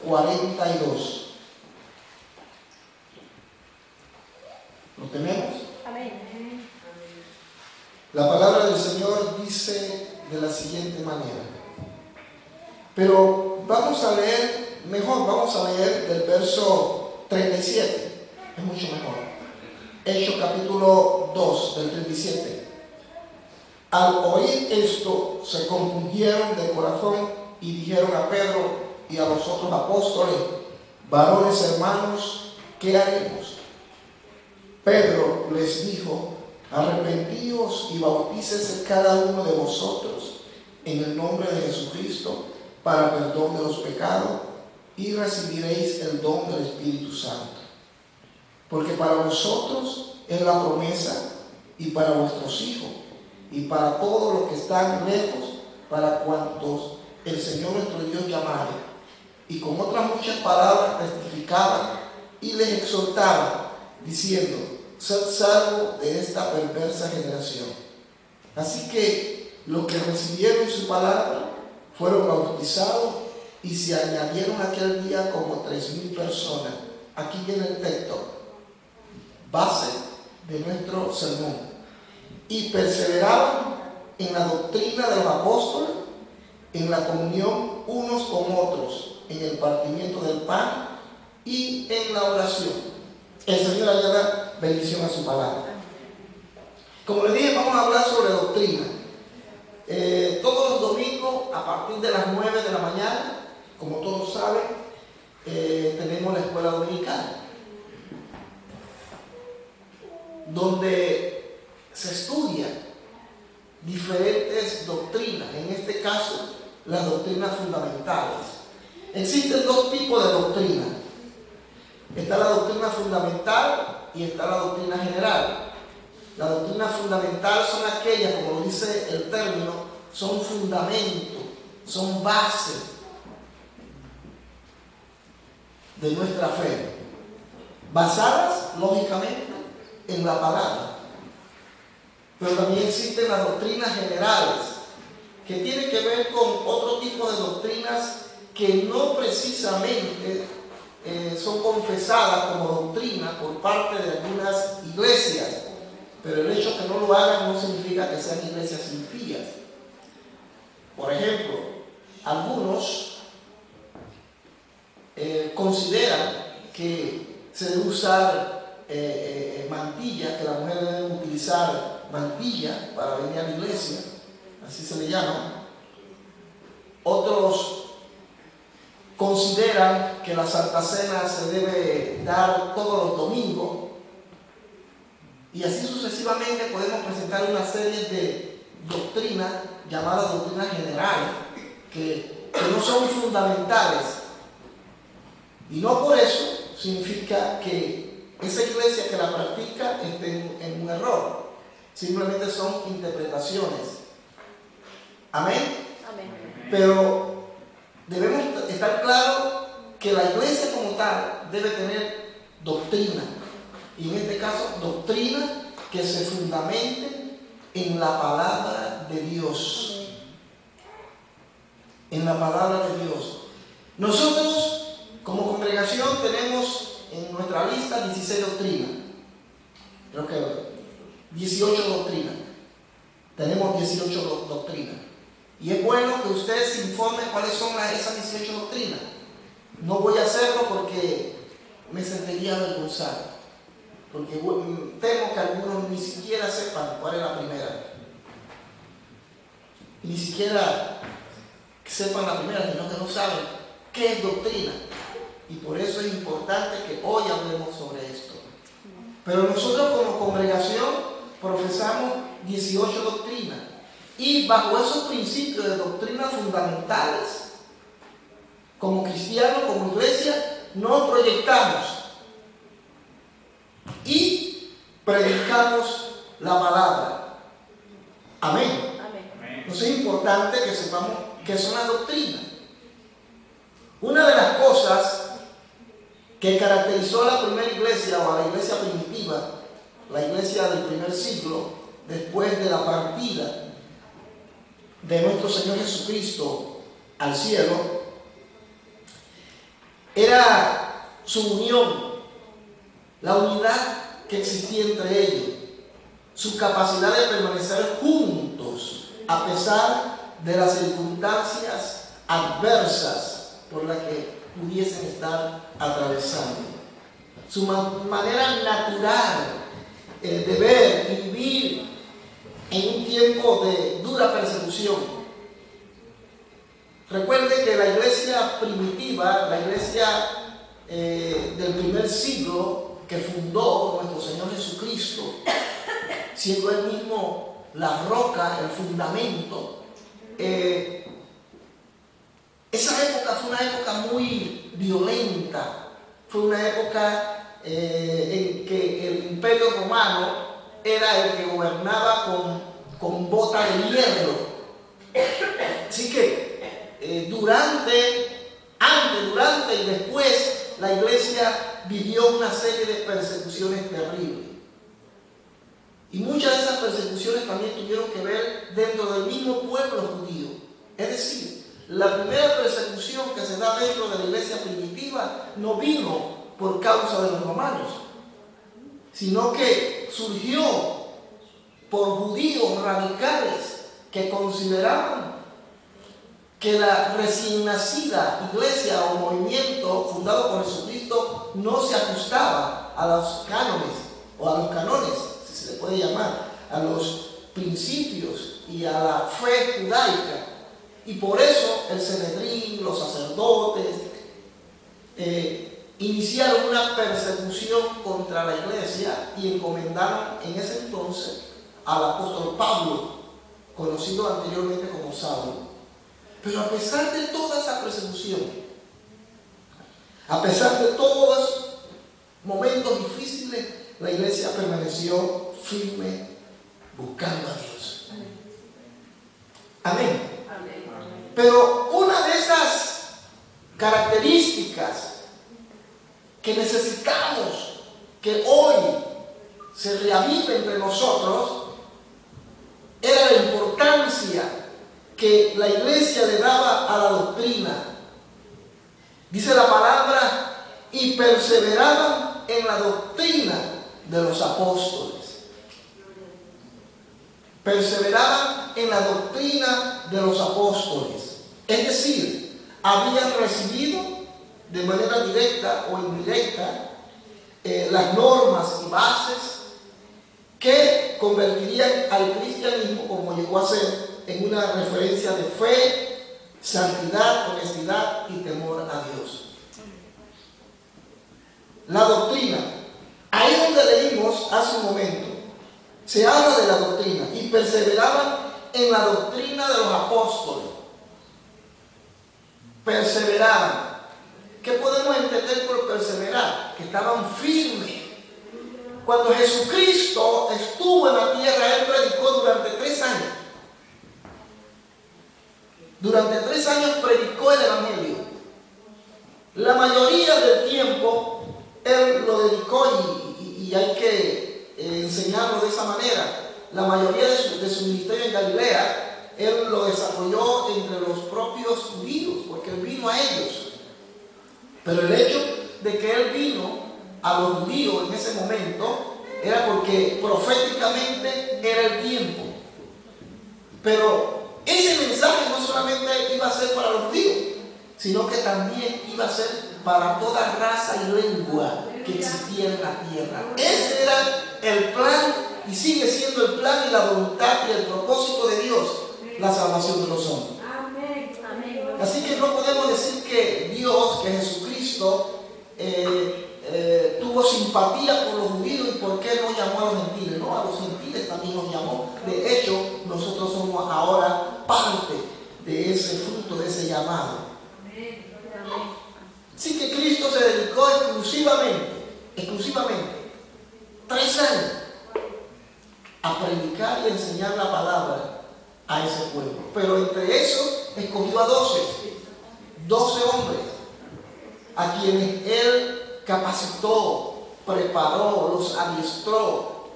42. ¿Lo tenemos? Amén. La palabra del Señor dice de la siguiente manera. Pero vamos a leer del verso 37. Es mucho mejor. Hechos capítulo 2, del 37. Al oír esto, se compungieron de corazón y dijeron a Pedro y a los otros apóstoles: varones hermanos, ¿qué haremos? Pedro les dijo: arrepentíos y bautícese cada uno de vosotros en el nombre de Jesucristo para perdón de los pecados, y recibiréis el don del Espíritu Santo. Porque para vosotros es la promesa, y para vuestros hijos, y para todos los que están lejos, para cuantos el Señor nuestro Dios llamare. Y con otras muchas palabras testificaban y les exhortaban, diciendo: sed salvos de esta perversa generación. Así que los que recibieron su palabra fueron bautizados, y se añadieron aquel día como 3,000 personas. Aquí viene el texto, base de nuestro sermón. Y perseveraban en la doctrina de los apóstoles, en la comunión unos con otros, en el partimiento del pan y en la oración. El Señor añada bendición a su palabra. Como les dije, vamos a hablar sobre doctrina. Todos los domingos, a partir de las 9 de la mañana, como todos saben, tenemos la escuela dominical, donde se estudian diferentes doctrinas, en este caso las doctrinas fundamentales. Existen dos tipos de doctrina. Está la doctrina fundamental y está la doctrina general. La doctrina fundamental son aquellas, como lo dice el término, son fundamentos, son bases de nuestra fe, basadas lógicamente en la palabra. Pero también existen las doctrinas generales, que tienen que ver con otro tipo de doctrinas que no precisamente son confesadas como doctrina por parte de algunas iglesias, pero el hecho que no lo hagan no significa que sean iglesias impías. Por ejemplo, algunos consideran que se debe usar mantilla, que la mujer debe utilizar mantilla para venir a la iglesia, así se le llama. Otros consideran que la Santa Cena se debe dar todos los domingos, y así sucesivamente podemos presentar una serie de doctrinas llamadas doctrinas generales que no son fundamentales, y no por eso significa que esa iglesia que la practica esté en un error. Simplemente son interpretaciones. Amén. Amén. Pero debemos estar claros que la iglesia como tal debe tener doctrina, y en este caso doctrina que se fundamente en la palabra de Dios. En la palabra de Dios. Nosotros como congregación tenemos en nuestra lista 16 doctrinas. Creo que 18 doctrinas. Tenemos 18 doctrinas. Y es bueno que ustedes se informen cuáles son esas 18 doctrinas. No voy a hacerlo porque me sentiría avergonzado, porque temo que algunos ni siquiera sepan cuál es la primera. Ni siquiera sepan la primera, sino que no saben qué es doctrina. Y por eso es importante que hoy hablemos sobre esto. Pero nosotros como congregación profesamos 18 doctrinas. Y bajo esos principios de doctrinas fundamentales, como cristianos, como iglesia, nos proyectamos y predicamos la palabra. Amén. Amén. Entonces es importante que sepamos qué son las doctrinas. Una de las cosas que caracterizó a la primera iglesia, o a la iglesia primitiva, la iglesia del primer siglo, después de la partida de nuestro Señor Jesucristo al cielo, era su unión, la unidad que existía entre ellos, su capacidad de permanecer juntos a pesar de las circunstancias adversas por las que pudiesen estar atravesando, su manera natural de ver y vivir en un tiempo de dura persecución. Recuerde que la iglesia primitiva, la iglesia del primer siglo que fundó nuestro Señor Jesucristo, siendo Él mismo la roca, el fundamento, esa época fue una época muy violenta, fue una época en que el imperio romano era el que gobernaba con bota de hierro. Así que durante y después la iglesia vivió una serie de persecuciones terribles. Y muchas de esas persecuciones también tuvieron que ver dentro del mismo pueblo judío. Es decir, la primera persecución que se da dentro de la iglesia primitiva no vino por causa de los romanos, sino que surgió por judíos radicales que consideraban que la recién nacida iglesia o movimiento fundado por Jesucristo no se ajustaba a los cánones o a los canones, si se le puede llamar, a los principios y a la fe judaica. Y por eso el Sanedrín, los sacerdotes, iniciaron una persecución contra la iglesia y encomendaron en ese entonces al apóstol Pablo, conocido anteriormente como Saulo. Pero a pesar de toda esa persecución, a pesar de todos los momentos difíciles, la iglesia permaneció firme buscando a Dios. Amén. Pero una de esas características que necesitamos que hoy se reavive entre nosotros era la importancia que la iglesia le daba a la doctrina. Dice la palabra, y perseveraban en la doctrina de los apóstoles. Perseveraban en la doctrina de los apóstoles. Es decir, habían recibido de manera directa o indirecta las normas y bases que convertirían al cristianismo, como llegó a ser, en una referencia de fe, santidad, honestidad y temor a Dios. La doctrina, ahí donde leímos hace un momento, se habla de la doctrina, y perseveraban en la doctrina de los apóstoles. Perseveraban. ¿Qué podemos entender por perseverar? Que estaban firmes. Cuando Jesucristo estuvo en la tierra, Él predicó durante 3 años. Durante 3 años predicó el Evangelio. La mayoría del tiempo Él lo dedicó, y hay que enseñarlo de esa manera. La mayoría de su ministerio en Galilea, Él lo desarrolló entre los propios judíos, porque Él vino a ellos. Pero el hecho de que Él vino a los judíos en ese momento era porque proféticamente era el tiempo. Pero ese mensaje no solamente iba a ser para los judíos, sino que también iba a ser para toda raza y lengua que existía en la tierra. Ese era el plan, y sigue siendo el plan y la voluntad y el propósito de Dios, la salvación de los hombres. Así que no podemos decir que Dios, que Jesucristo, tuvo simpatía por los judíos y por qué no llamó a los gentiles. No, a los gentiles también los llamó. De hecho, nosotros somos ahora parte de ese fruto, de ese llamado. Así que Cristo se dedicó exclusivamente 3 años a predicar y enseñar la palabra a ese pueblo. Pero entre eso escogió a 12 hombres, a quienes Él capacitó, preparó, los adiestró,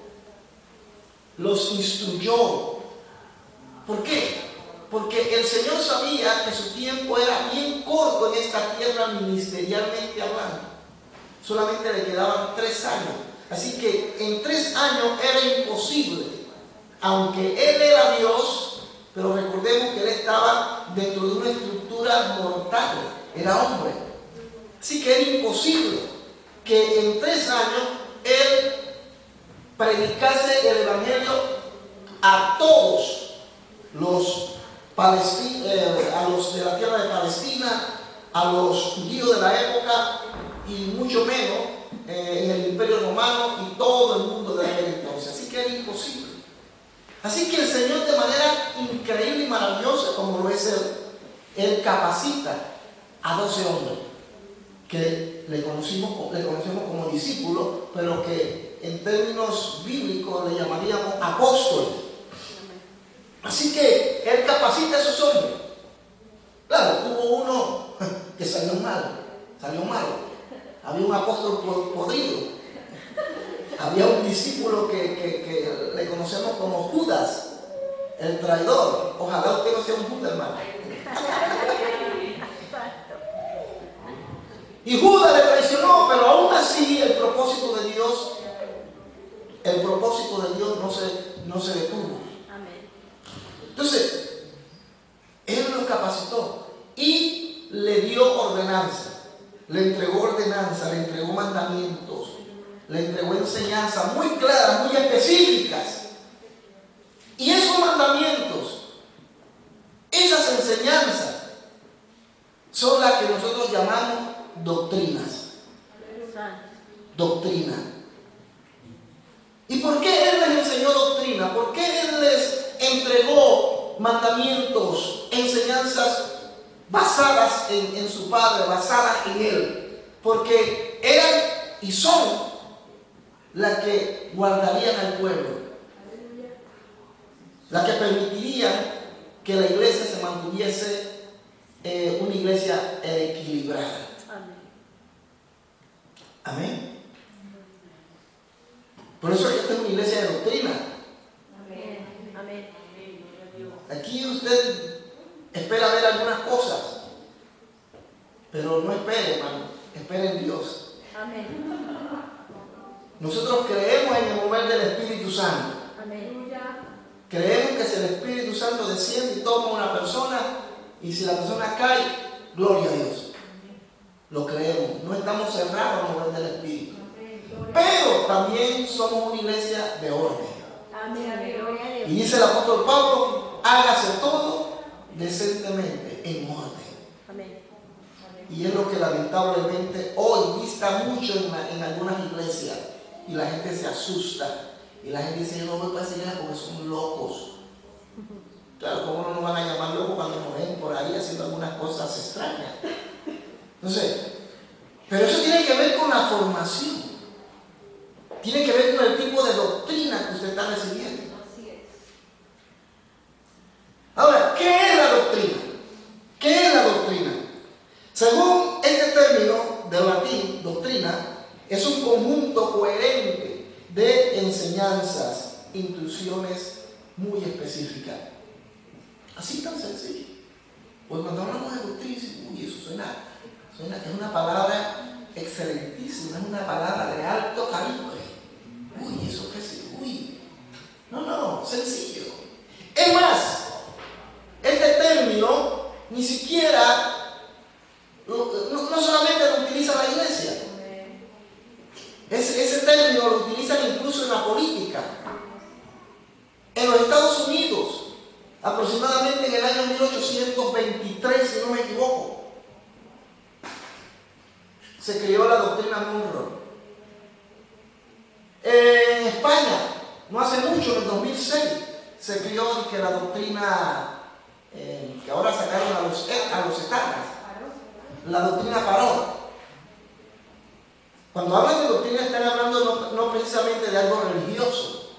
los instruyó. ¿Por qué? porque el Señor sabía que su tiempo era bien corto en esta tierra ministerialmente hablando. Solamente le quedaban 3 años. Así que en 3 años era imposible, aunque Él era Dios, pero recordemos que Él estaba dentro de una estructura mortal, era hombre. Así que era imposible que en 3 años Él predicase el Evangelio a todos los a los de la tierra de Palestina, a los judíos de la época y mucho menos en el Imperio Romano y todo el mundo de aquel entonces. Así que era imposible. Así que el Señor, de manera increíble y maravillosa como lo es Él capacita a 12 hombres que le conocemos como discípulos, pero que en términos bíblicos le llamaríamos apóstoles. Así que Él capacita a esos hombres. Claro, hubo uno que salió malo. Había un apóstol podrido. Había un discípulo que le conocemos como Judas, el traidor. Ojalá usted no sea un Judas, hermano. Y Judas le traicionó, pero aún así el propósito de Dios no se detuvo. Entonces, Él lo capacitó y le dio ordenanza, le entregó mandamientos, le entregó enseñanzas muy claras, muy específicas. Y esos mandamientos, esas enseñanzas, son las que nosotros llamamos doctrinas. Doctrina. ¿Y por qué Él les enseñó doctrina? ¿Por qué Él les entregó mandamientos, enseñanzas basadas en su Padre, basadas en Él? Porque eran y son las que guardarían al pueblo, las que permitirían que la iglesia se mantuviese una iglesia equilibrada. Amén. Por eso esta es una iglesia de doctrina. Aquí usted espera ver algunas cosas, pero no espere, hermano, espere en Dios. Nosotros creemos en el mover del Espíritu Santo. Creemos que si el Espíritu Santo desciende y toma a una persona, y si la persona cae, gloria a Dios. Lo creemos, no estamos cerrados al mover del Espíritu. Pero también somos una iglesia de orden. Y dice el apóstol Pablo, hágase todo decentemente, en orden. Y es lo que lamentablemente hoy vista mucho en algunas iglesias. Y la gente se asusta. Y la gente dice, yo no voy para esa iglesia porque son locos. Claro, ¿cómo no nos van a llamar locos cuando nos ven por ahí haciendo algunas cosas extrañas? Entonces, pero eso tiene que ver con la formación. Tiene que ver con el tipo de doctrina que usted está recibiendo. Ahora, ¿qué es la doctrina? ¿Qué es la doctrina? Según este término de latín, doctrina, es un conjunto coherente de enseñanzas, instrucciones muy específicas. Así tan sencillo. Pues cuando hablamos de doctrina, uy, eso suena, es una palabra excelentísima, es una palabra de alto calibre. Uy, eso qué es, uy. No, sencillo. Es más, este término ni siquiera, no solamente lo utiliza la iglesia. Ese término lo utilizan incluso en la política. En los Estados Unidos, aproximadamente en el año 1823, si no me equivoco, se creó la doctrina Monroe. En España, no hace mucho, en el 2006, se creó que la doctrina que ahora sacaron a los etarras, la doctrina Paró. Cuando hablan de doctrina están hablando no precisamente de algo religioso.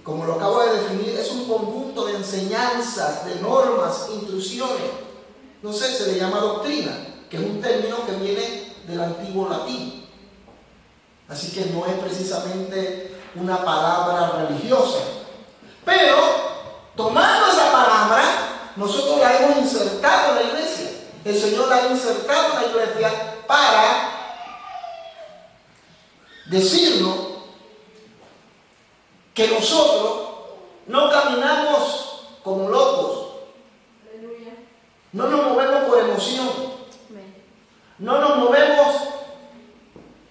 Como lo acabo de definir, es un conjunto de enseñanzas, de normas, instrucciones. No sé, se le llama doctrina, que es un término que viene del antiguo latín. Así que no es precisamente una palabra religiosa. Pero, tomando esa palabra, nosotros la hemos insertado en la iglesia. El Señor la ha insertado en la iglesia para decirnos que nosotros no caminamos como locos. No nos movemos por emoción. No nos movemos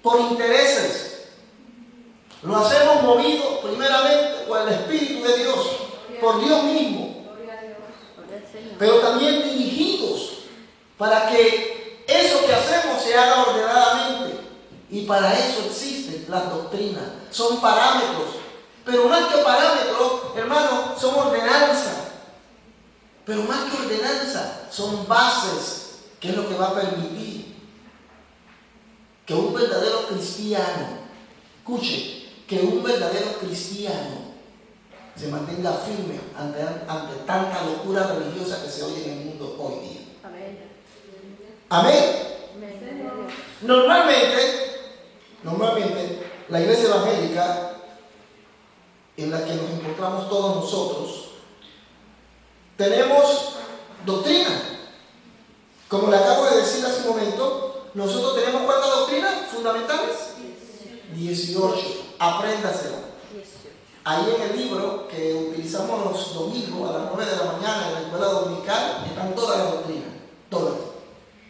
por intereses. Lo hacemos movido primeramente por el Espíritu de Dios, por Dios mismo. Pero también dirigidos para que eso que hacemos se haga ordenadamente. Y para eso existen las doctrinas. Son parámetros. Pero más que parámetros, hermanos, son ordenanzas. Pero más que ordenanza, son bases, que es lo que va a permitir que un verdadero cristiano, escuche, que un verdadero cristiano se mantenga firme ante tanta locura religiosa que se oye en el mundo hoy día. Amén. Normalmente, la iglesia evangélica en la que nos encontramos todos nosotros, tenemos doctrina. Como le acabo de decir hace un momento, nosotros tenemos ¿cuántas doctrinas fundamentales? 18. Apréndasela. Ahí en el libro que utilizamos los domingos a las 9 de la mañana en la escuela dominical están todas las doctrinas. Todas.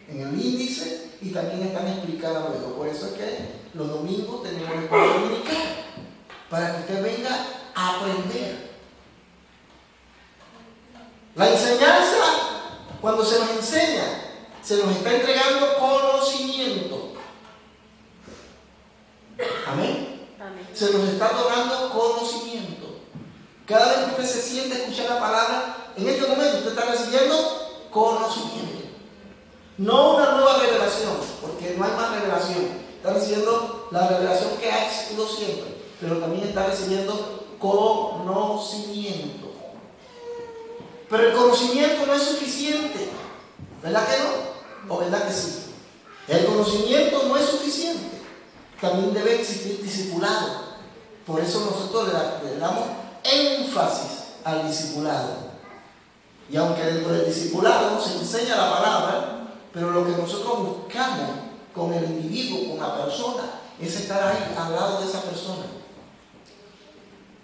En el índice y también están explicadas luego. Por eso es que los domingos tenemos la escuela dominical. Para que usted venga a aprender. La enseñanza, cuando se nos enseña, se nos está entregando conocimiento. Amén. Se nos está otorgando conocimiento. Cada vez que usted se siente a escuchar la palabra, en este momento usted está recibiendo conocimiento. No una nueva revelación, porque no hay más revelación. Está recibiendo la revelación que ha existido siempre, pero también está recibiendo conocimiento. Pero el conocimiento no es suficiente. ¿Verdad que no? ¿O verdad que sí? El conocimiento no es suficiente. También debe existir discipulado. Por eso nosotros le damos énfasis al discipulado. Y aunque dentro del discipulado se enseña la palabra, pero lo que nosotros buscamos con el individuo, con la persona, es estar ahí al lado de esa persona.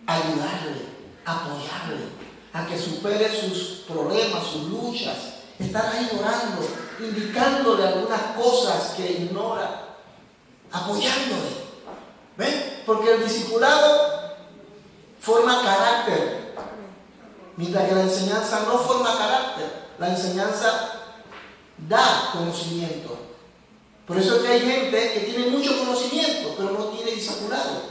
Ayudarle, apoyarle, a que supere sus problemas, sus luchas, estar ahí orando, indicándole algunas cosas que ignora, apoyándole. ¿Ven? Porque el discipulado forma carácter, mientras que la enseñanza no forma carácter. La enseñanza da conocimiento. Por eso es que hay gente que tiene mucho conocimiento, pero no tiene discipulado,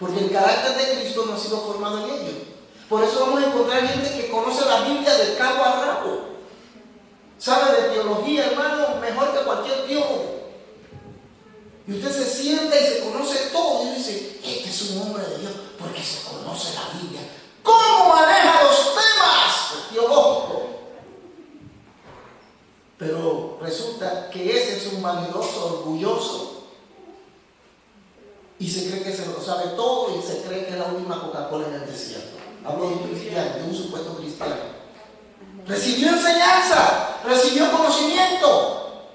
porque el carácter de Cristo no ha sido formado en ellos. Por eso vamos a encontrar gente que conoce la Biblia de cabo a rabo. Sabe de teología, hermano, mejor que cualquier teólogo. Y usted se sienta y se conoce todo. Y dice, este es un hombre de Dios porque se conoce la Biblia. ¿Cómo maneja los temas teológicos? Pero resulta que ese es un vanidoso, orgulloso. Y se cree que se lo sabe todo y se cree que es la última Coca-Cola en el desierto. Hablo de un cristiano, de un supuesto cristiano. Recibió enseñanza, recibió conocimiento,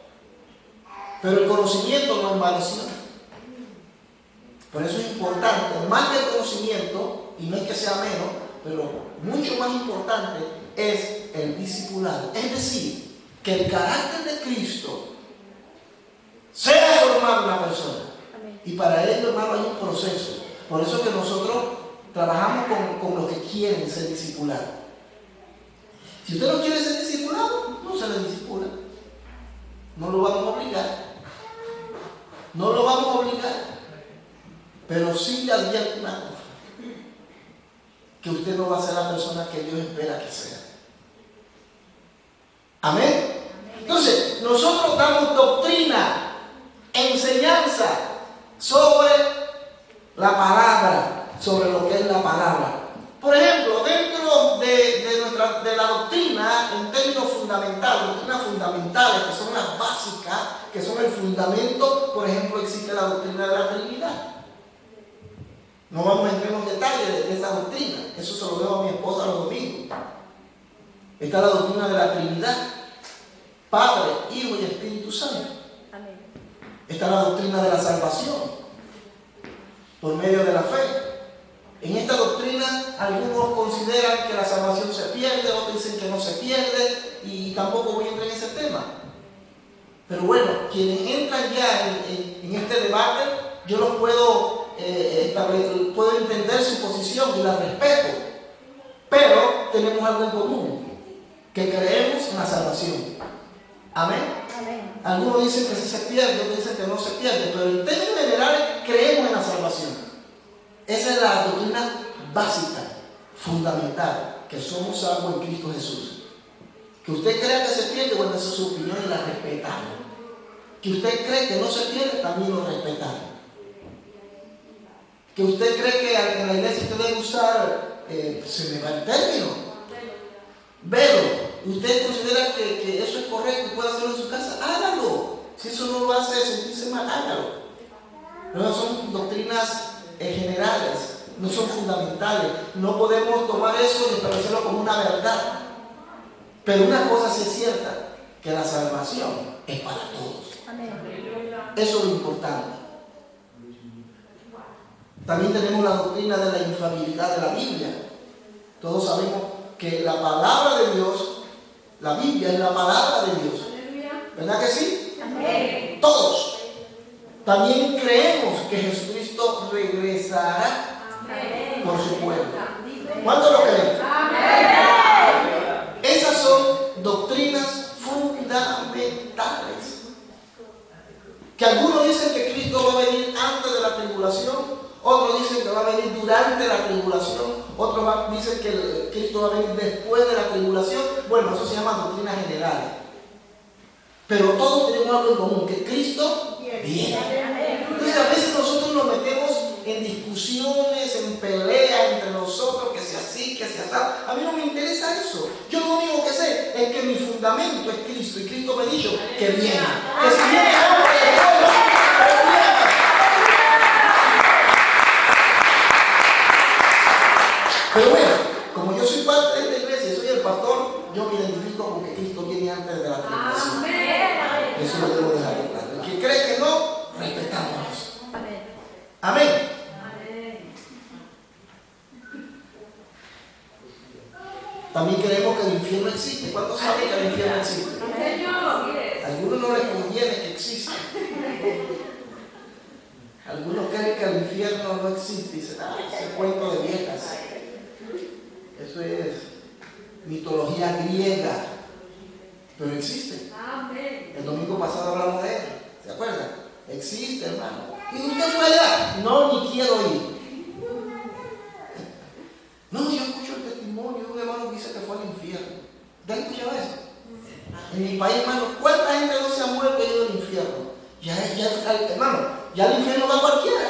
pero el conocimiento no envaneció. Por eso es importante, más que el conocimiento, y no es que sea menos, pero mucho más importante es el discipulado. Es decir, que el carácter de Cristo sea formado en la persona. Y para ello, hermano, hay un proceso. Por eso es que nosotros trabajamos con los que quieren ser discipulados. Si usted no quiere ser discipulado, no se le discipula. No lo vamos a obligar. No lo vamos a obligar. Pero sí le advierto una cosa. Que usted no va a ser la persona que Dios espera que sea. Amén. Entonces, nosotros damos doctrina, enseñanza sobre la palabra, sobre lo que es la palabra. Por ejemplo, dentro de la doctrina, en términos fundamentales, doctrinas fundamentales, que son las básicas, que son el fundamento, por ejemplo, existe la doctrina de la Trinidad. No vamos a entrar en los detalles de esa doctrina, eso se lo dejo a mi esposa los domingos. Está la doctrina de la Trinidad, Padre, Hijo y Espíritu Santo. Amén. Está la doctrina de la salvación por medio de la fe. En esta doctrina algunos consideran que la salvación se pierde, otros dicen que no se pierde, y tampoco voy a entrar en ese tema. Pero bueno, quienes entran ya en este debate, yo los puedo entender su posición y la respeto, pero tenemos algo en común, que creemos en la salvación. Amén. Amén. Algunos dicen que sí se pierde, otros dicen que no se pierde, pero en términos generales creemos en la salvación. Esa es la doctrina básica, fundamental, que somos salvos en Cristo Jesús. Que usted crea que se pierde, bueno, esa es su opinión y la respetamos. Que usted cree que no se pierde, también lo respetamos. Que usted cree que en la iglesia usted debe usar, se me va el término, velo. Usted considera que eso es correcto y puede hacerlo en su casa, hágalo. Si eso no lo hace sentirse mal, hágalo. No son doctrinas generales, no son fundamentales. No podemos tomar eso y establecerlo como una verdad. Pero una cosa sí es cierta, que la salvación es para todos. Amén. Eso es lo importante. También tenemos la doctrina de la infalibilidad de la Biblia. Todos sabemos que la palabra de Dios, la Biblia es la palabra de Dios. ¿Verdad que sí? Amén. Todos. También creemos que Jesucristo regresará Amén. por su pueblo. ¿Cuántos lo creen? Esas son doctrinas fundamentales. Que algunos dicen que Cristo va a venir antes de la tribulación, otros dicen que va a venir durante la tribulación, otros dicen que Cristo va a venir después de la tribulación. Bueno, eso se llama doctrinas generales. Pero todos tenemos algo en común, que Cristo viene. Entonces a veces nosotros nos metemos en discusiones, en peleas entre nosotros, que sea así, que sea tal. A mí no me interesa eso. Yo lo único que sé es que mi fundamento es Cristo, y Cristo me ha dicho que viene. Que si viene ahora, pero bueno, como yo soy parte de esta iglesia y soy el pastor, yo me identifico con que Cristo viene antes de la tribulación. Eso lo debo dejar claro. El que cree que no, respetamos eso. Amén. También creemos que el infierno existe. ¿Cuántos saben que el infierno existe? A algunos no les conviene que exista. Algunos creen que el infierno no existe y dicen, ese cuento de viejas. Eso es mitología griega, pero existe. El domingo pasado hablamos de él, ¿se acuerdan? Existe, hermano. ¿Y usted fue allá? No, ni quiero ir. No, yo escucho el testimonio de un hermano que dice que fue al infierno. ¿Te han escuchado eso? En mi país, hermano, ¿cuánta gente no se ha muerto y ha ido al infierno? Hermano, ya al infierno va cualquiera.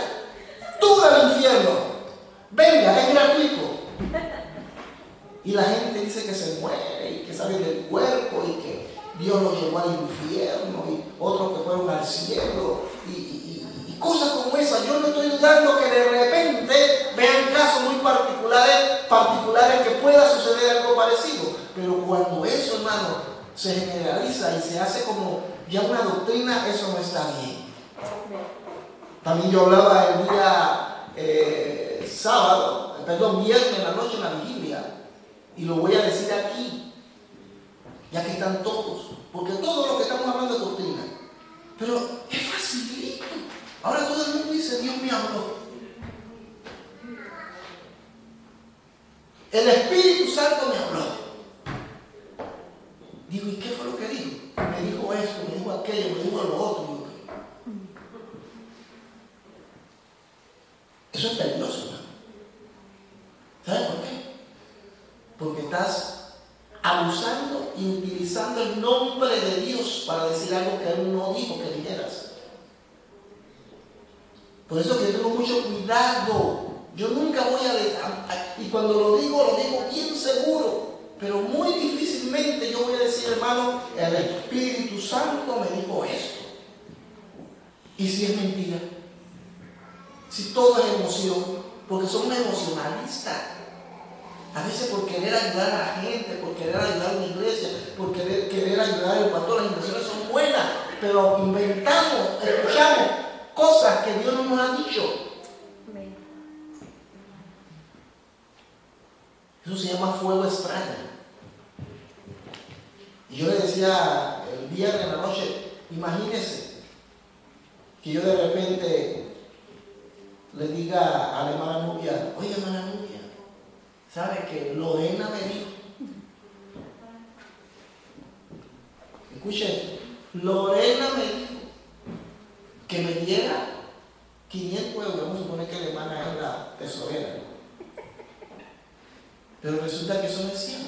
Tú al infierno. Venga, es gratuito. Y la gente dice que se muere y que sale del cuerpo y que Dios lo llevó al infierno y otros que fueron al cielo y cosas como esas. Yo no estoy dudando que de repente vean casos muy particulares que pueda suceder algo parecido. Pero cuando eso, hermano, se generaliza y se hace como ya una doctrina, eso no está bien. También yo hablaba el día viernes en la noche en la vigilia. Y lo voy a decir aquí, ya que están todos, porque todo lo que estamos hablando es doctrina. Pero es facilito. Ahora todo el mundo dice, Dios me habló. El Espíritu Santo me habló. Digo, ¿y qué fue lo que dijo? Me dijo esto, me dijo aquello, me dijo lo otro. Digo, eso es peligroso, ¿no? ¿Sabes por qué? Porque estás abusando y utilizando el nombre de Dios para decir algo que Él no dijo que dijeras. Por eso que yo tengo mucho cuidado. Yo nunca voy y cuando lo digo bien seguro. Pero muy difícilmente yo voy a decir, hermano, el Espíritu Santo me dijo esto. ¿Y si es mentira? Si todo es emoción, porque somos emocionalistas. A veces por querer ayudar a la gente, por querer ayudar a una iglesia, por querer ayudar al pastor, las intenciones son buenas, pero inventamos, escuchamos cosas que Dios no nos ha dicho. Amén. Eso se llama fuego extraño. Y yo le decía el viernes en la noche, imagínese que yo de repente le diga a la hermana Nubia, oye hermana Nubia, ¿sabe que Lorena me dijo? Escuche, Lorena me dijo que me diera 500 euros, vamos a suponer que la hermana es la tesorera. Pero resulta que eso no es cierto.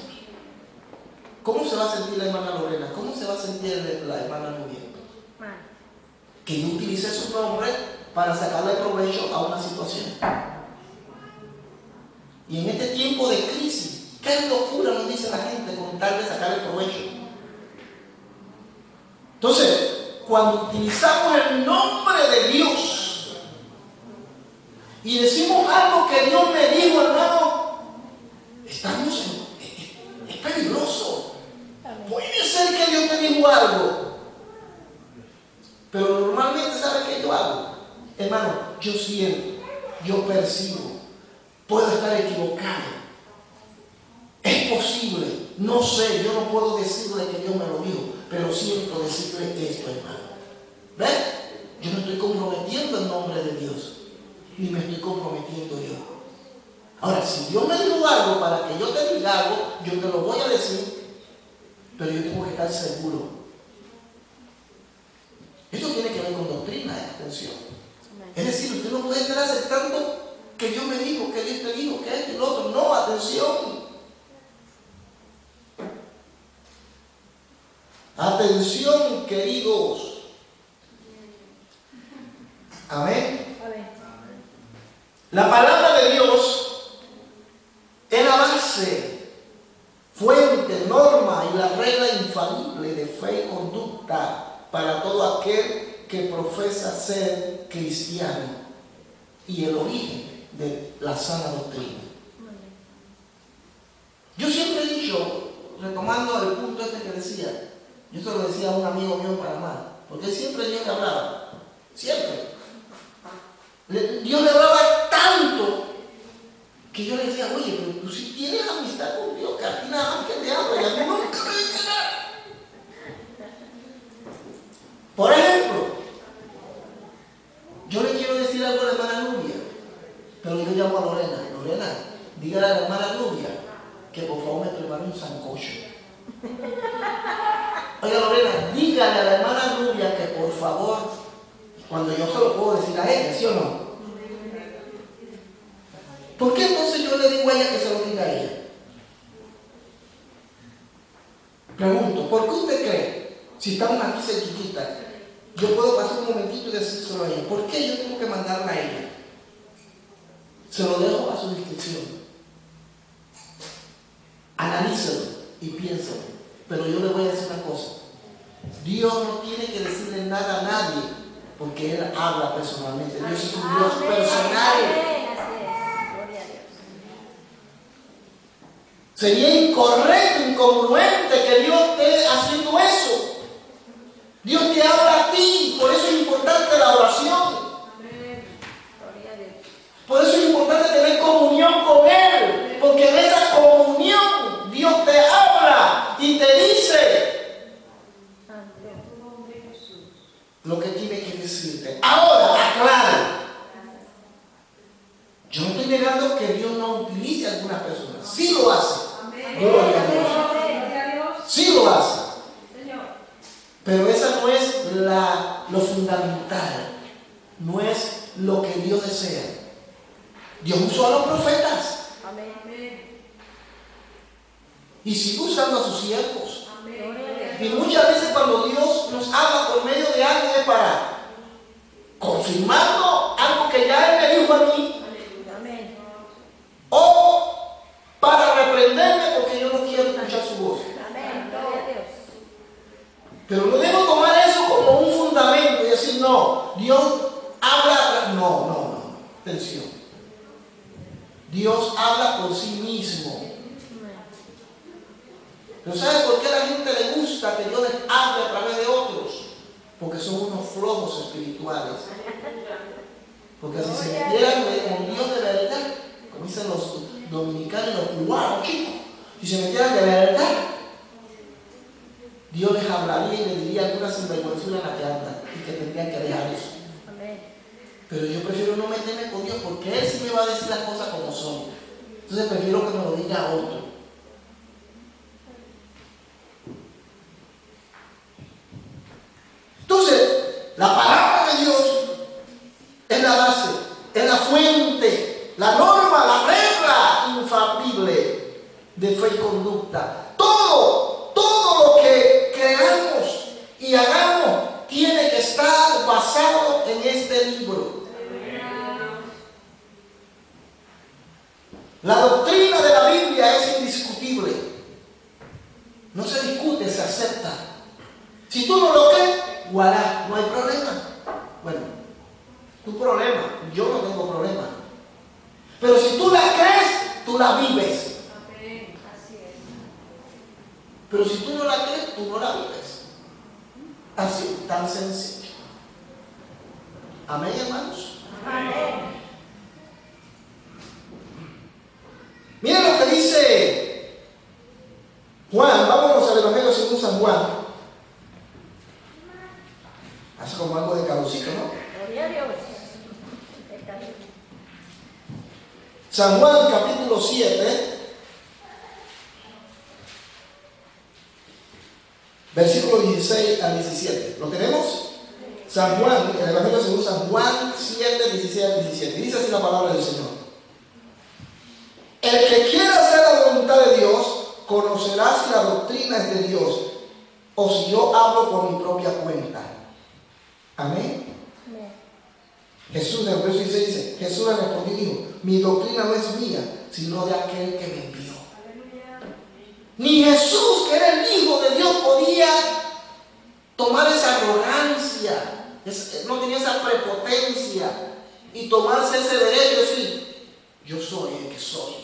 ¿Cómo se va a sentir la hermana Lorena? ¿Cómo se va a sentir la hermana Nubia? Mal. Que yo utilicé su nombre para sacarle provecho a una situación. Y en este tiempo de crisis, ¿qué locura nos dice la gente con tal de sacarle provecho? Entonces, cuando utilizamos el nombre de Dios y decimos algo que Dios me dijo, hermano, estamos es peligroso. Puede ser que Dios me dijo algo, pero normalmente, ¿sabe qué yo hago? Hermano, yo siento, yo percibo, puedo estar equivocado, es posible, no sé, yo no puedo decirle que Dios me lo dijo, pero siento decirle esto, hermano. ¿Ves? Yo no estoy comprometiendo el nombre de Dios, ni me estoy comprometiendo yo. Ahora, si Dios me dijo algo para que yo te diga algo, yo te lo voy a decir, pero yo tengo que estar seguro. Esto tiene que ver con doctrina, atención. Es decir, usted no puede estar aceptando que Dios me dijo, que Dios te dijo, que esto y lo otro. No, atención. Atención, queridos. Amén. Amén. La palabra de Dios es la base, fuente, norma y la regla infalible de fe y conducta para todo aquel que profesa ser cristiano y el origen de la sana doctrina. Yo siempre he dicho, retomando el punto este que decía, yo se lo decía a un amigo mío en Panamá, porque él siempre Dios le hablaba, siempre. Dios le hablaba tanto que yo le decía, oye, pero tú sí tienes amistad con Dios, que a ti nada más que te habla y a mí nunca me dice nada. Por ejemplo, yo le quiero decir algo a la hermana Nubia, pero yo llamo a Lorena. Lorena, dígale a la hermana Nubia que por favor me prepare un sancocho. Oiga Lorena, dígale a la hermana Nubia que por favor, cuando yo se lo puedo decir a ella, ¿sí o no? ¿Por qué entonces yo le digo a ella que se lo diga a ella? Pregunto, ¿por qué usted cree, si estamos aquí cerquita, yo puedo pasar un momentito y decírselo a ella? ¿Por qué yo tengo que mandarla a ella? Se lo dejo a su discreción. Analícelo y piénsalo. Pero yo le voy a decir una cosa. Dios no tiene que decirle nada a nadie, porque Él habla personalmente. Dios es un Dios personal. Sería incorrecto, incongruente que Dios esté haciendo eso. Dios te habla a ti, por eso es importante la oración. Por eso es importante tener comunión con Él, porque en esa comunión Dios te habla y te dice lo que tiene que decirte. Ahora, aclaro. Yo no estoy negando que Dios no utilice a algunas personas. Sí lo hace. Gloria a Dios. Sí lo hace. Pero esa no es lo fundamental. No es lo que Dios desea. Dios usó a los profetas. Y sigue usando a sus siervos. Y muchas veces cuando Dios nos habla por medio de alguien es para confirmarnos algo que ya Él me dijo a mí. O para reprenderme porque yo no quiero escuchar su voz. Pero no debo tomar eso como un fundamento y decir, no, Dios habla. No. Atención. Dios habla por sí mismo. Pero ¿sabe por qué a la gente le gusta que Dios les hable a través de otros? Porque son unos flojos espirituales. Porque si se metieran con Dios de verdad, como dicen los dominicanos, los cubanos, chicos, si se metieran de verdad, Dios les hablaría y les diría alguna sinvergüenzura en la que andan y que tendrían que dejar eso. Pero yo prefiero no meterme con Dios porque Él sí me va a decir las cosas como son. Entonces prefiero que me lo diga otro. Entonces, la palabra de Dios es la base, es la fuente, la norma, la regla infalible de fe y conducta. Todo lo que creamos y hagamos tiene que estar basado en este libro. La doctrina de la Biblia es indiscutible. No se discute, se acepta. Si tú no lo crees, voilà, no hay problema. Bueno, tu problema, yo no tengo problema. Pero si tú la crees, tú la vives. Así es. Pero si tú no la crees, tú no la vives. Así, tan sencillo. Amén, hermanos. Amén. Miren lo que dice Juan. Vámonos al Evangelio según San Juan. Hace como algo de caducito, ¿no? Gloria a Dios. San Juan capítulo 7, versículo 16 al 17. ¿Lo tenemos? San Juan, el Evangelio según San Juan 7, 16 al 17. Dice así la palabra del Señor. El que quiera hacer la voluntad de Dios, conocerá si la doctrina es de Dios o si yo hablo por mi propia cuenta. Amén. Jesús, en el verso 16 dice, Jesús le respondió y dijo, mi doctrina no es mía, sino de aquel que me envió. Ni Jesús, que era el Hijo de Dios, podía tomar esa arrogancia, no tenía esa prepotencia y tomarse ese derecho de decir, yo soy el que soy.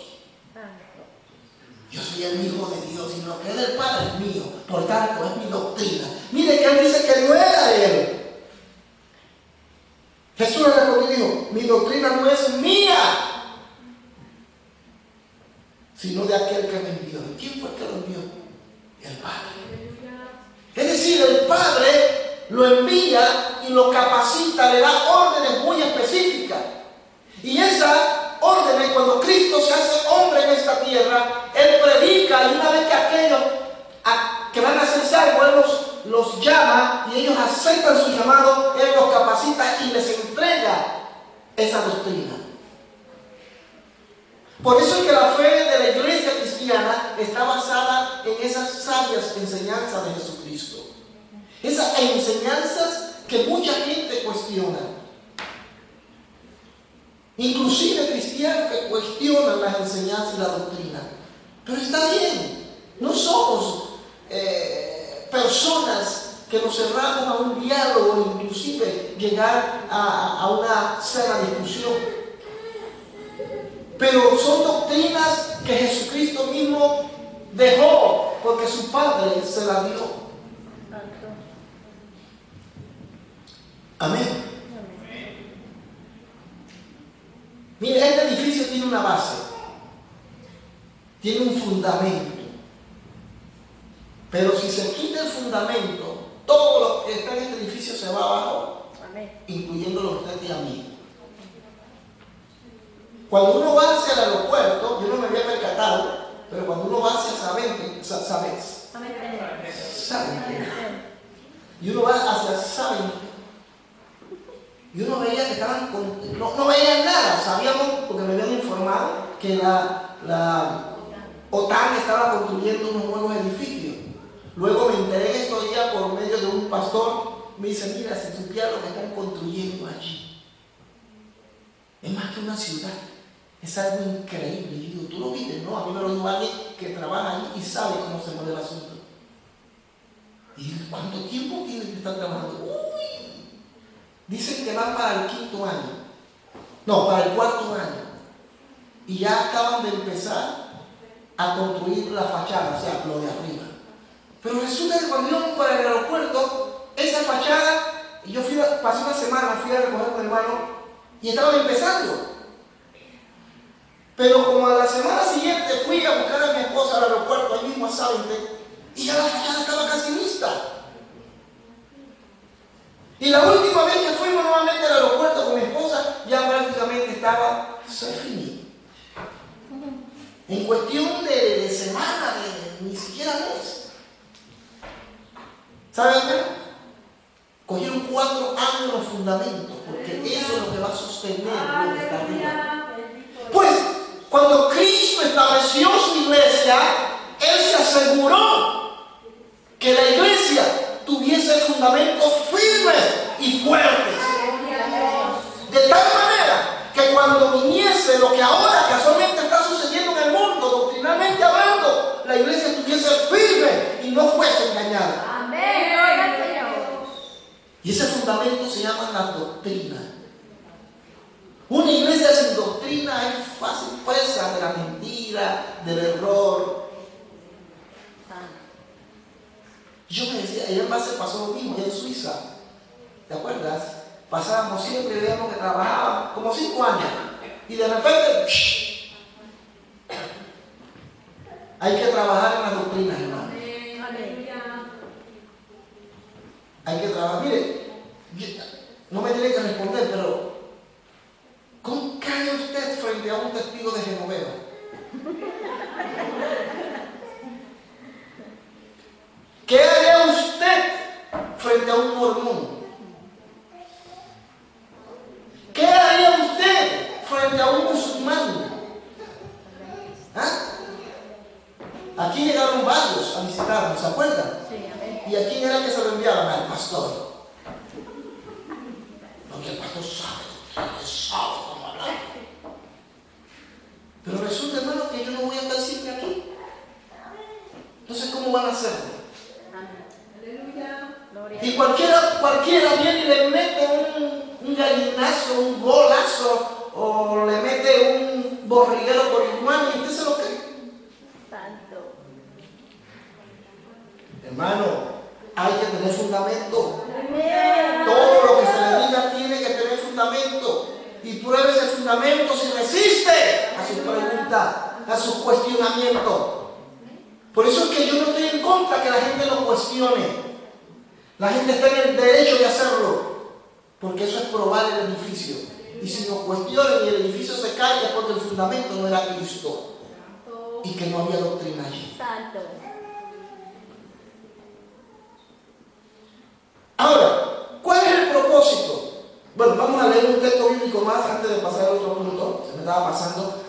Yo soy el Hijo de Dios y lo que es del Padre es mío, por tanto es mi doctrina. Mire que él dice que no era él. Jesús le respondió y dijo, mi doctrina no es mía, sino de aquel que me envió. ¿Y quién fue el que lo envió? El Padre. Es decir, el Padre lo envía y lo capacita, le da órdenes muy específicas. Y esas órdenes, cuando Cristo se hace hombre en esta tierra, Él predica, y una vez que aquellos que van a ser salvos, Él los llama y ellos aceptan su llamado, Él los capacita y les entrega esa doctrina. Por eso es que la fe de la iglesia cristiana está basada en esas sabias enseñanzas de Jesucristo. Esas enseñanzas que mucha gente cuestiona. Inclusive cristianos que cuestionan las enseñanzas y la doctrina. Pero está bien, no somos personas que nos cerramos a un diálogo, inclusive llegar a una sana discusión. Pero son doctrinas que Jesucristo mismo dejó porque su Padre se las dio. Amén. Mire, este edificio tiene una base, tiene un fundamento. Pero si se quita el fundamento, todo lo que está en este edificio se va abajo, incluyendo lo que usted y a mí. Cuando uno va hacia el aeropuerto, yo no me había percatado, pero cuando uno va hacia y uno va hacia Savente, y uno veía que estaban no veían nada. Sabíamos, porque me habían informado, que la OTAN estaba construyendo unos nuevos edificios. Luego me enteré estos días por medio de un pastor. Me dice, mira, si supiera lo que están construyendo allí, es más que una ciudad, es algo increíble. Y digo, ¿tú lo viste? No, a mí me lo dijo alguien que trabaja allí y sabe cómo se mueve el asunto. Y digo, ¿cuánto tiempo tiene que estar trabajando? Uy, dicen que van para el 5.º año, no, para el 4.º año, y ya acaban de empezar a construir la fachada, o sea, lo de arriba. Pero resulta que cuando íbamos para el aeropuerto, esa fachada, y yo pasé una semana, fui a recoger con mi hermano y estaban empezando. Pero como a la semana siguiente fui a buscar a mi esposa al aeropuerto, ahí mismo a Savinte, y ya la fachada estaba casi lista. Y la última vez que fuimos nuevamente al aeropuerto con mi esposa, ya prácticamente estaba finito. En cuestión de semana, ni siquiera mes. ¿Saben qué? Cogieron 4 años los fundamentos, porque eso es lo que va a sostener lo que está arriba. Pues, cuando Cristo estableció su iglesia, Él se aseguró que la iglesia tuviese fundamentos firmes y fuertes. De tal manera que cuando viniese lo que ahora casualmente está sucediendo en el mundo, doctrinalmente hablando, la iglesia estuviese firme y no fuese engañada. Y ese fundamento se llama la doctrina. Una iglesia sin doctrina es fácil presa de la mentira, del error. Yo me decía, ayer en base pasó lo mismo, allá en Suiza. ¿Te acuerdas? Pasábamos siempre, veíamos que trabajaban como 5 años. Y de repente, hay que trabajar en la doctrina, hermano. Hay que trabajar. Mire, no me tiene que responder, pero ¿cómo cae usted frente a un testigo de Genoveva? ¿Qué haría usted frente a un mormón? ¿Qué haría usted frente a un musulmán? ¿Ah? Aquí llegaron varios a visitarnos, ¿se acuerdan? ¿Y a quién era que se lo enviaban? Al pastor. Porque el pastor sabe cómo hablar. Pero resulta, hermano, que yo no voy a estar siempre aquí. Entonces, ¿cómo van a hacerlo? Y cualquiera viene y le mete un gallinazo, un golazo, o le mete un borriguero por igual y usted se lo cree. Hermano, hay que tener fundamento. Todo lo que se le diga tiene que tener fundamento. Y pruebe ese fundamento si resiste a sus preguntas, a sus cuestionamientos. Por eso es que yo no estoy en contra que la gente lo cuestione. La gente está en el derecho de hacerlo, porque eso es probar el edificio. Y si nos cuestionan y el edificio se cae es porque el fundamento no era Cristo y que no había doctrina allí. Ahora, ¿cuál es el propósito? Bueno, vamos a leer un texto bíblico más antes de pasar al otro punto. Se me estaba pasando.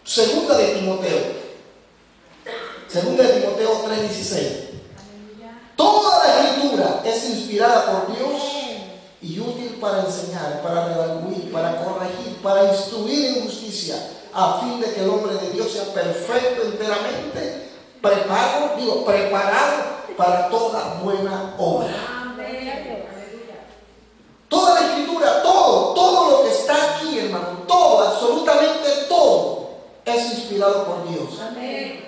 Segunda de Timoteo 3:16. Toda la escritura es inspirada por Dios y útil para enseñar, para redarguir, para corregir, para instruir en justicia, a fin de que el hombre de Dios sea perfecto enteramente, preparado para toda buena obra. Toda la escritura, todo lo que está aquí, hermano, todo, absolutamente todo, es inspirado por Dios. Amén.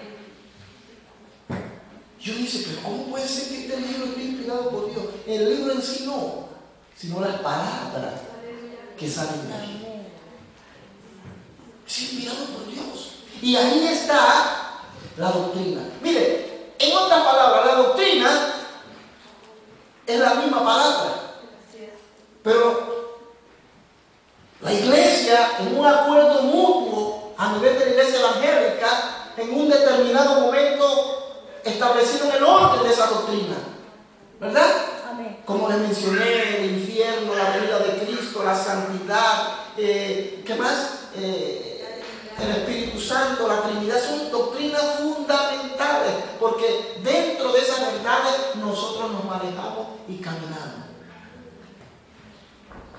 Yo dice, pero ¿cómo puede ser que este libro esté inspirado por Dios? El libro en sí no, sino las palabras que salen de ahí. Es inspirado por Dios. Y ahí está la doctrina. Mire, en otras palabras, la doctrina es la misma palabra. Pero la iglesia, en un acuerdo mutuo a nivel de la iglesia evangélica, en un determinado momento establecieron el orden de esa doctrina, ¿verdad? Amén. Como les mencioné, el infierno, la venida de Cristo, la santidad, ¿qué más? El Espíritu Santo, la Trinidad, son doctrinas fundamentales, porque dentro de esas verdades nosotros nos manejamos y caminamos.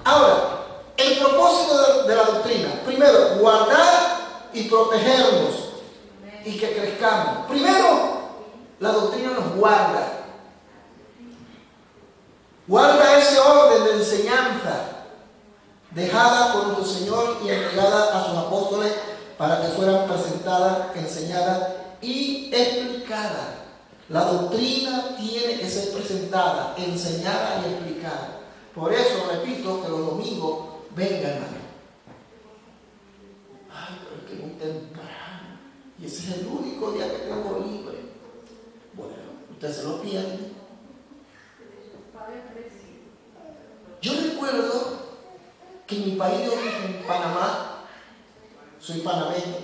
Ahora, el propósito de la doctrina, primero, guardar y protegernos y que crezcamos. Primero, la doctrina nos guarda. Guarda ese orden de enseñanza dejada por nuestro Señor y entregada a sus apóstoles para que fueran presentadas, enseñadas y explicadas. La doctrina tiene que ser presentada, enseñada y explicada. Por eso repito que los domingos venga, hermano. Ay, pero es que muy temprano. Y ese es el único día que tengo libre. Bueno, usted se lo pierde. Yo recuerdo que en mi país de origen, Panamá, soy panameño,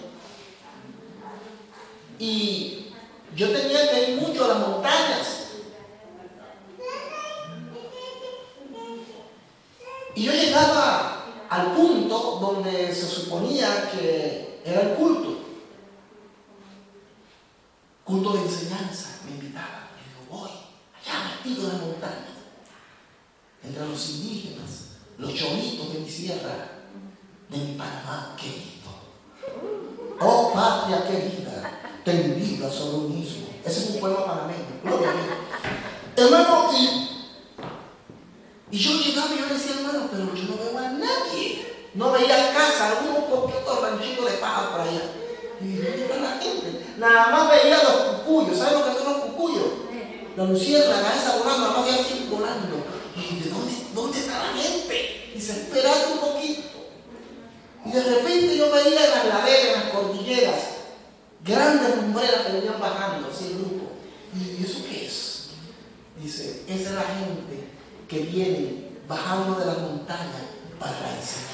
y yo tenía que ir mucho a las montañas. Y yo llegaba al punto donde se suponía que era el culto de enseñanza. Me invitaban, y digo, voy allá metido en la montaña, entre los indígenas, los cholitos de mi sierra, de mi Panamá querido. Oh patria querida, tendida sobre un mismo. Ese es un pueblo panameño, gloria a Dios. Hermano, y yo llegaba y yo decía, hermano, pero yo no veo a nadie. No veía casa, un poquito ranchito de paja por allá. Y ¿dónde está la gente? Nada más veía los cucuyos. ¿Saben lo que son los cucuyos? La luciérnaga esa volando, nada más veía así volando. Y ¿de dónde está la gente? Y se esperaba un poquito. Y de repente yo veía en las laderas, en las cordilleras, grandes lumbreras que venían bajando, así el grupo. ¿Y eso qué es? Dice, esa es la gente que viene bajando de la montaña para la enseñanza.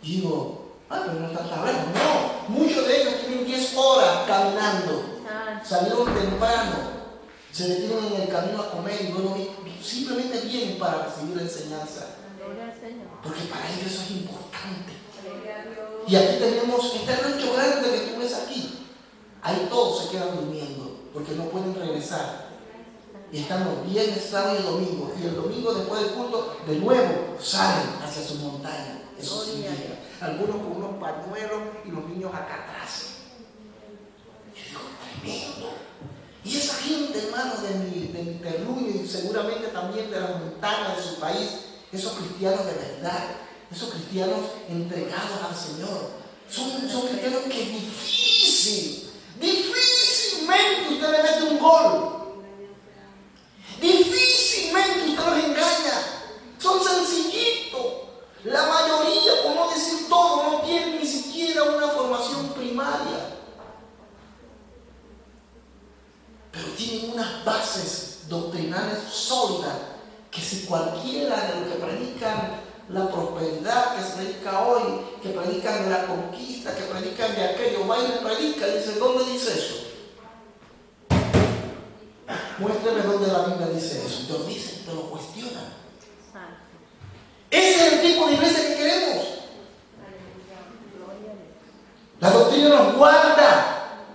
Y digo, pero no está tan lejos. No, muchos de ellos tienen 10 horas caminando. Salieron temprano, se detienen en el camino a comer y bueno, simplemente vienen para recibir la enseñanza. Porque para ellos eso es importante. Y aquí tenemos este rancho grande que tú ves aquí. Ahí todos se quedan durmiendo porque no pueden regresar. Y están los viernes, sábado y domingo. Y el domingo después del culto, de nuevo, salen hacia su montaña. Eso sí llega. Algunos con unos pañuelos y los niños acá atrás. Yo digo, tremendo. Y esa gente, hermanos, de mi terruño y seguramente también de las montañas de su país, esos cristianos de verdad, esos cristianos entregados al Señor, son cristianos que difícilmente usted le mete un gol. Difícilmente usted los engaña. Son sencillitos. La mayoría, por no decir todo, no tienen ni siquiera una formación primaria. Pero tienen unas bases doctrinales sólidas que si cualquiera de los que predican la prosperidad, que se predica hoy, que predican de la conquista, que predican de aquello, va y predica y dice, ¿dónde dice eso? Muéstrame dónde la Biblia dice eso. Te lo dicen, te lo cuestionan. Ese es el tipo de iglesia que queremos. La doctrina nos guarda.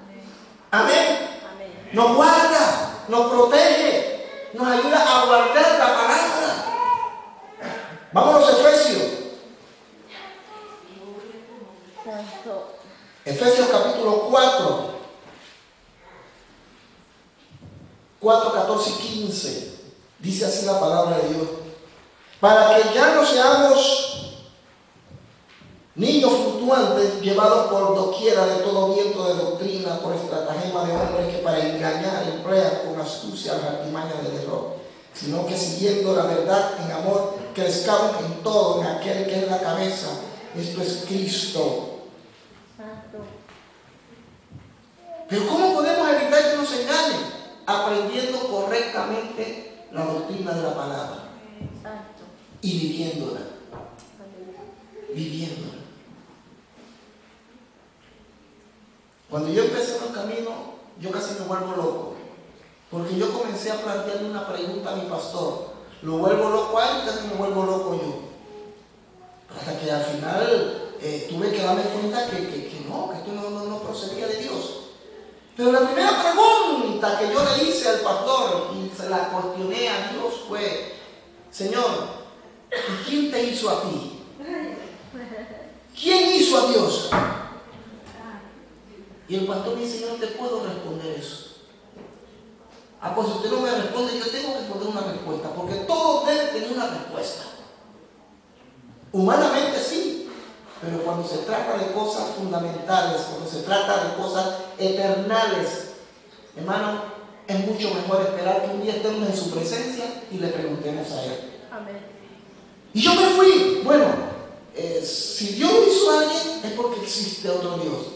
Amén. Nos guarda, nos protege, nos ayuda a guardar la palabra. Vámonos a Efesios. Efesios capítulo 4. 4, 14 y 15. Dice así la palabra de Dios. Para que ya no seamos niños fluctuantes llevados por doquiera de todo viento de doctrina, por estratagema de hombres que para engañar emplean con astucia las artimañas del error, sino que siguiendo la verdad en amor, crezcamos en todo, en aquel que es la cabeza, esto es Cristo. Pero ¿cómo podemos evitar que nos engañen? Aprendiendo correctamente la doctrina de la palabra y viviéndola. Cuando yo empecé en el camino, yo casi me vuelvo loco, porque yo comencé a plantearle una pregunta a mi pastor. Lo vuelvo loco a él y casi me vuelvo loco yo. Hasta que al final tuve que darme cuenta que esto no procedía de Dios. Pero la primera pregunta que yo le hice al pastor y se la cuestioné a Dios fue: Señor, ¿y quién te hizo a ti? ¿Quién hizo a Dios? Y el pastor me dice: yo no te puedo responder eso. Pues si usted no me responde, yo tengo que poner una respuesta, porque todo debe tener una respuesta. Humanamente sí, pero cuando se trata de cosas fundamentales, cuando se trata de cosas eternales, hermano, es mucho mejor esperar que un día estemos en su presencia y le preguntemos a Él. Amén. Y yo me fui. Bueno, si Dios lo hizo a alguien es porque existe otro Dios.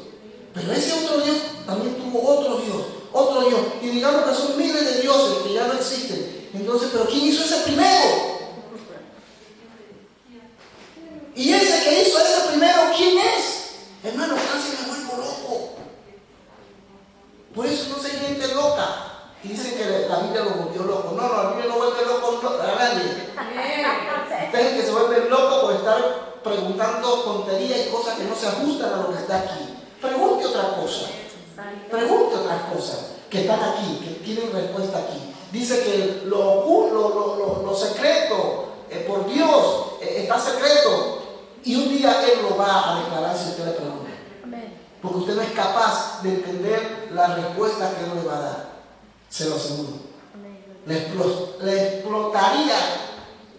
Pero ese otro Dios también tuvo otro Dios, otro Dios. Y digamos que son miles de dioses que ya no existen. Entonces, ¿pero quién hizo ese primero? Y ese que hizo ese primero, ¿quién es? Hermano, casi me vuelvo loco. Por eso no sé gente loca. Y dicen que la Biblia lo volvió loco. No, la Biblia no vuelve loco a nadie. Ustedes que se vuelven locos por estar preguntando tonterías y cosas que no se ajustan a lo que está aquí. Pregunte otra cosa. Pregunte otras cosas que están aquí, que tienen respuesta aquí. Dice que lo secreto por Dios está secreto. Y un día Él lo va a declarar si usted le pregunta. Porque usted no es capaz de entender la respuesta que Él le va a dar. Se lo aseguro. Le explotaría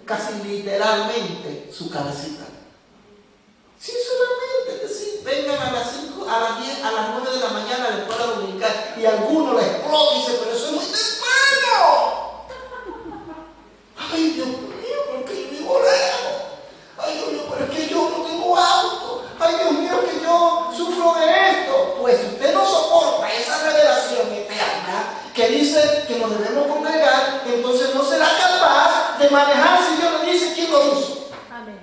casi literalmente su cabecita. Sí, solamente decir, vengan a las 5, a las 10, a las 9 de la mañana a la escuela dominical y alguno le explota y dice, pero eso es muy temprano. Ay, Dios mío, porque yo vivo lejos. Ay, Dios mío, pero es que yo no tengo auto. Ay, Dios mío, que yo sufro de esto. Pues si usted no soporta esa revelación eterna que dice que nos debemos congregar, entonces no será capaz de manejar si Dios le dice quién lo hizo. Amén.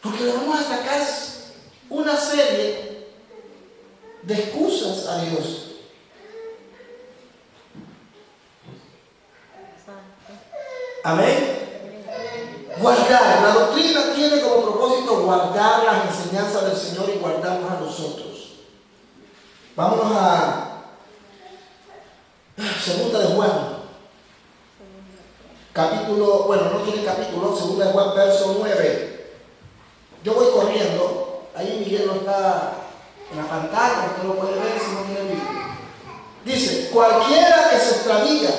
Porque le vamos a sacar una serie de excusas a Dios. Amén. Guardar. La doctrina tiene como propósito guardar las enseñanzas del Señor y guardarnos a nosotros. Vámonos a Segunda de Juan. Capítulo, bueno, no tiene capítulo, Segunda de Juan, verso 9. Yo voy corriendo. Ahí Miguel no está en la pantalla, usted lo puede ver si no tiene Biblia. Dice, cualquiera que se extravía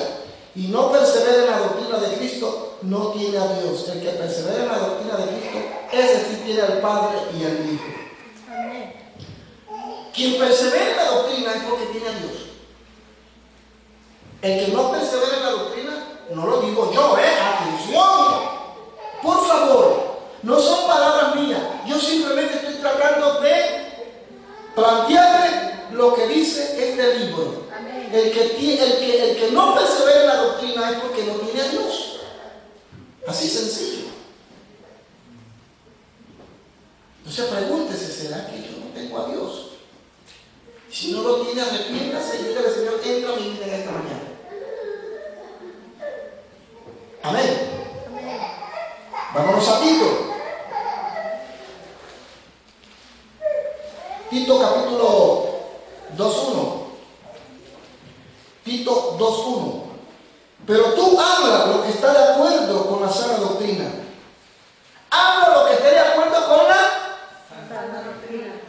y no persevera en la doctrina de Cristo, no tiene a Dios. El que persevera en la doctrina de Cristo, ese sí tiene al Padre y al Hijo. Amén. Quien persevera en la doctrina es porque tiene a Dios. El que no persevera en la doctrina, no lo digo yo, atención. Por favor, no son palabras mías. Yo simplemente estoy tratando de plantearle lo que dice este libro. Amén. El que no persevera en la doctrina es porque no tiene a Dios. Así sencillo. Entonces pregúntese, ¿será que yo no tengo a Dios? Si no lo tiene, arrepiéntase y dígale, Señor, entra a mi vida en esta mañana. Amén. Amén. Vámonos a Tito. Tito capítulo 2:1. Tito 2:1. Pero tú habla lo que está de acuerdo con la sana doctrina. Habla lo que esté de acuerdo con la...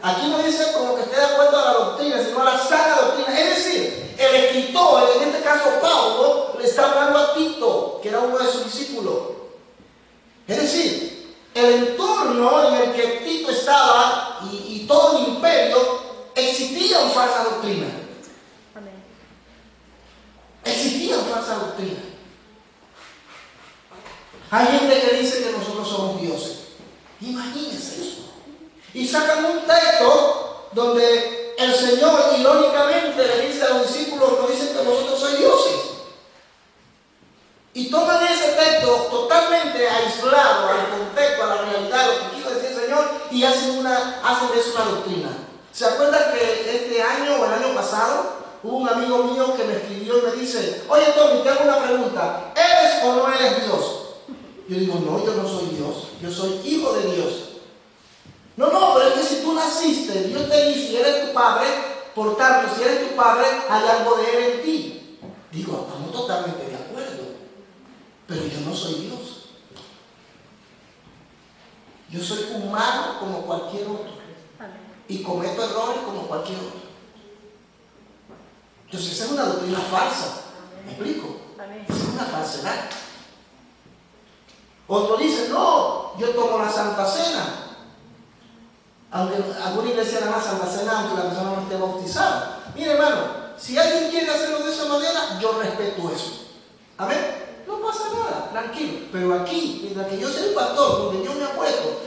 Aquí no dice con lo que esté de acuerdo a la doctrina, sino a la sana doctrina. Es decir, el escritor, en este caso Pablo, le está hablando a Tito, que era uno de sus discípulos. Es decir, el entorno en el que Tito estaba y todo el imperio, existía una falsa doctrina. Amén. Existía falsa doctrina. Hay gente que dice que nosotros somos dioses. Imagínense eso. Y sacan un texto donde el Señor irónicamente le dice a los discípulos, nos dicen que nosotros somos dioses. Y toman ese texto totalmente aislado al contexto, a la realidad, lo que quiso decir el Señor, y hacen de eso una doctrina. ¿Se acuerdan que este año o el año pasado hubo un amigo mío que me escribió y me dice, oye Tommy, te hago una pregunta, ¿eres o no eres Dios? Yo digo, no, yo no soy Dios, yo soy hijo de Dios. No, pero es que si tú naciste, Dios te dice, si eres tu padre, por tanto, si eres tu padre, hay algo de él en ti. Digo, estamos totalmente de acuerdo, pero yo no soy Dios. Yo soy humano como cualquier otro. Y cometo errores como cualquier otro. Entonces esa es una doctrina falsa. ¿Me explico? Esa es una falsedad. Otro dice, no, yo tomo la Santa Cena. Aunque alguna iglesia da la Santa Cena aunque la persona no esté bautizada. Mire, hermano, si alguien quiere hacerlo de esa manera, yo respeto eso. Amén. No pasa nada, tranquilo. Pero aquí, mientras que yo sea el pastor, donde yo me apuesto,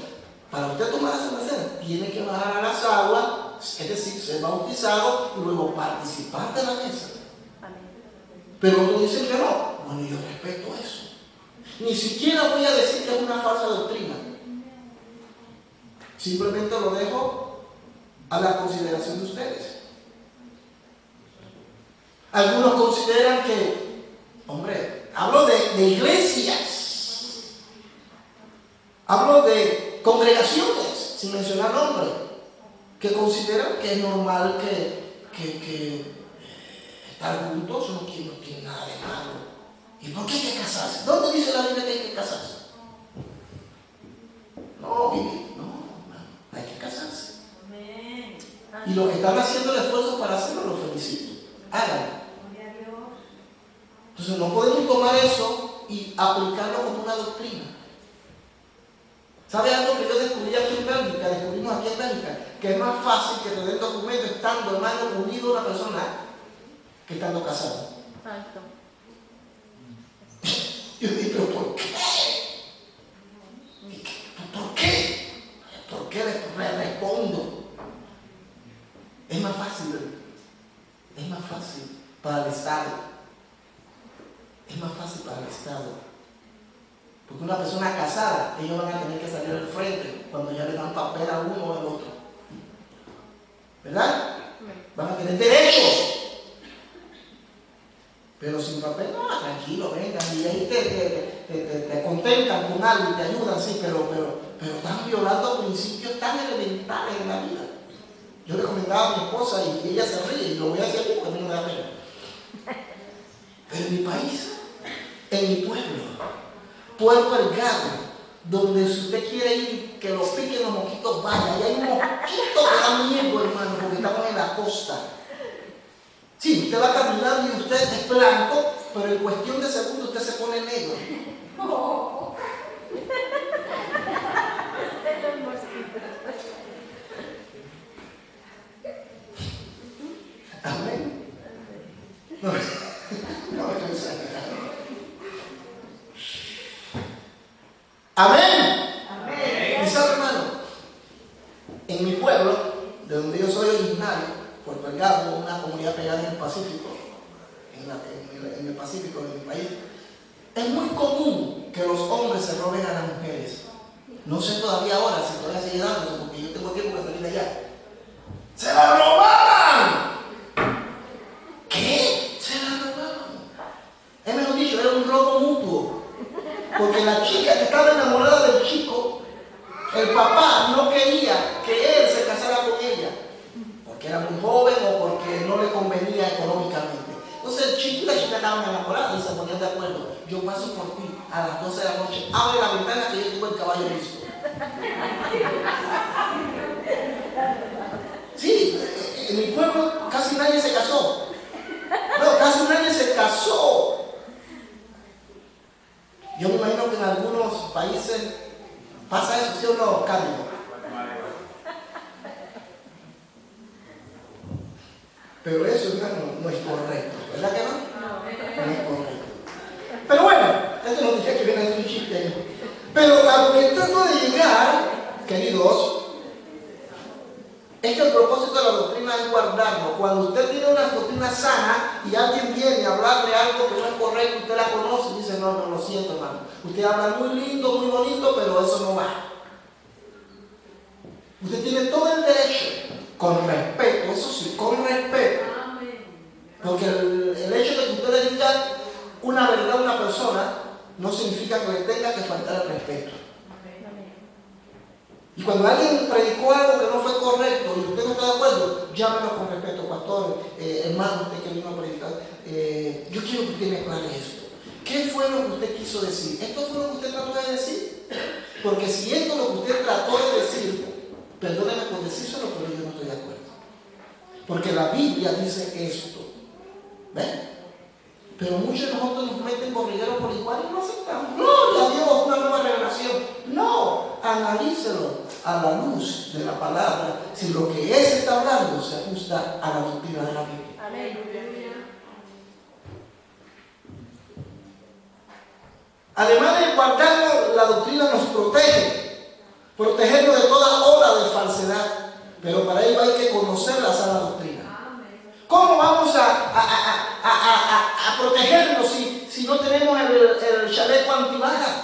para usted tomar la Santa Cena, tiene que bajar a las aguas, es decir, ser bautizado y luego participar de la mesa. Amén. Pero otros dicen que no. Bueno, yo respeto eso. Ni siquiera voy a decir que es una falsa doctrina. Simplemente lo dejo a la consideración de ustedes. Algunos consideran que, hombre, hablo de iglesias, hablo de congregaciones, sin mencionar nombres, que consideran que es normal que estar juntos no tiene nada de malo. ¿Y por qué hay que casarse? ¿Dónde dice la Biblia que hay que casarse? No, hay que casarse. Amén. Y los que están haciendo el esfuerzo para hacerlo, los felicito. Háganlo. Entonces no podemos tomar eso y aplicarlo como una doctrina. ¿Sabe algo que yo descubrí aquí en Bélgica? Descubrimos aquí en Bélgica, que es más fácil que te den documento estando, hermano, unido a una persona que estando casado. Exacto. Yo digo, ¿pero por qué? ¿Por qué? ¿Por qué le respondo? Es más fácil para el Estado. Es más fácil para el Estado. Porque una persona casada, ellos van a tener que salir al frente cuando ya le dan papel a uno o al otro. ¿Verdad? Van a tener derechos. Pero sin papel, no, tranquilo, vengan. Y ahí te contentan con algo y te ayudan, sí, pero están violando principios tan elementales en la vida. Yo le comentaba a mi esposa y ella se ríe, y lo voy a decir aquí porque a mí no me da pena. Pero en mi país, en mi pueblo, Puerto Delgado, donde si usted quiere ir, que lo piquen los mosquitos, vaya. Y hay un mosquito que da miedo, hermano, porque estamos en la costa. Sí, usted va caminando y usted es blanco, pero en cuestión de segundos usted se pone negro. Amén. No, estoy exagerando. Amén. Amén. Y sabe, hermano, en mi pueblo, de donde yo soy originario, Puerto Delgado, una comunidad pegada en el Pacífico, en el Pacífico de mi país, es muy común que los hombres se roben a las mujeres. No sé todavía ahora si todavía sigue dándose, porque yo tengo tiempo de salir de allá. ¡Se la robaban! ¿Qué? Se la robaban. Es mejor dicho, era un robo mutuo. Porque la chica que estaba enamorada del chico, el papá no quería que él se casara con ella, porque era muy joven o porque no le convenía económicamente. Entonces el chico y la chica estaban enamorados y se ponían de acuerdo. Yo paso por ti a las 12 de la noche, abre la ventana que yo tengo el caballo listo. Sí, en mi pueblo casi nadie se casó. No, casi nadie se casó. Yo me imagino que en algunos países pasa eso, ¿sí o no, Carlos? Pero eso, hermano, no es correcto, ¿verdad que no? No es correcto. Pero bueno, esto no dije que viene a ser un chiste. Pero a lo que trato de llegar, queridos, es que el propósito de la doctrina es guardarlo. Cuando usted tiene una doctrina sana y alguien viene a hablar de algo que no es correcto, usted la conoce y dice, no, lo siento, hermano. Usted habla muy lindo, muy bonito, pero eso no va. Usted tiene todo el derecho, con respeto, eso sí, con respeto. Porque el hecho de que usted le diga una verdad a una persona no significa que le tenga que faltar el respeto. Y cuando alguien predicó algo que no fue correcto y usted no está de acuerdo, llámelo con respeto, pastor, hermano, usted que vino a predicar. Yo quiero que usted me aclare esto. ¿Qué fue lo que usted quiso decir? ¿Esto fue lo que usted trató de decir? Porque si esto es lo que usted trató de decir, perdóneme por decírselo, pero yo no estoy de acuerdo. Porque la Biblia dice esto. ¿Ven? Pero muchos de nosotros nos meten borrigueros por igual y no aceptamos. Gloria a Dios, una nueva revelación. No, analícelo. a la luz de la palabra si lo que él está hablando se ajusta a la doctrina de la Biblia. Amén. Además de guardarnos, la doctrina nos protege, protegernos de toda ola de falsedad. Pero para ello hay que conocer la sana doctrina. ¿Cómo vamos a protegernos si no tenemos el chaleco antibalas?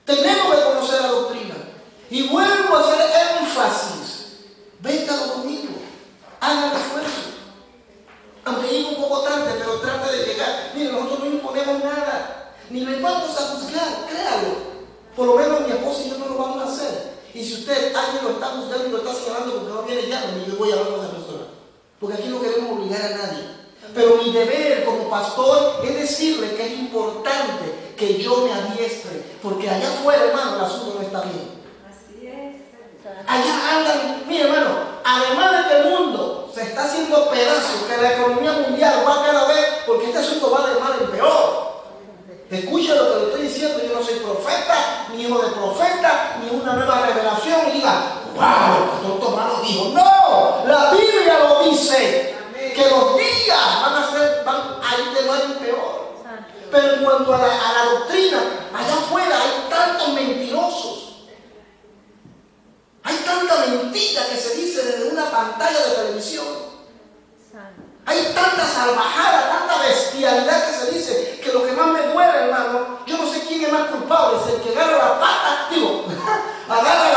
Tenemos que conocer la doctrina. Y vuelvo a hacer énfasis. Venga los domingos. Hagan el esfuerzo. Aunque llegue un poco tarde, pero trate de llegar. Mire, nosotros no imponemos nada. Ni le vamos a juzgar, créalo. Por lo menos mi esposa y yo no lo vamos a hacer. Y si alguien lo está juzgando y lo está señalando porque no viene ya, yo voy a hablar con esa persona. Porque aquí no queremos obligar a nadie. Pero mi deber como pastor es decirle que es importante que yo me adiestre. Porque allá afuera, hermano, el asunto no está bien. Así es. Allá andan, mire hermano, además de que el mundo se está haciendo pedazos, que la economía mundial va cada vez, porque este asunto va de mal en peor. Escuche lo que le estoy diciendo, yo no soy profeta, ni hijo de profeta, ni una nueva revelación, y diga, wow, el pastor Tomás lo dijo. No, la Biblia lo dice, que los días van a ir de mal en peor. Pero en cuanto a la doctrina, allá afuera hay tantos mentirosos, hay tanta mentira que se dice desde una pantalla de televisión. Hay tanta salvajada, tanta bestialidad que se dice, que lo que más me duele, hermano, yo no sé quién es más culpable, si el que agarra la pata, agarra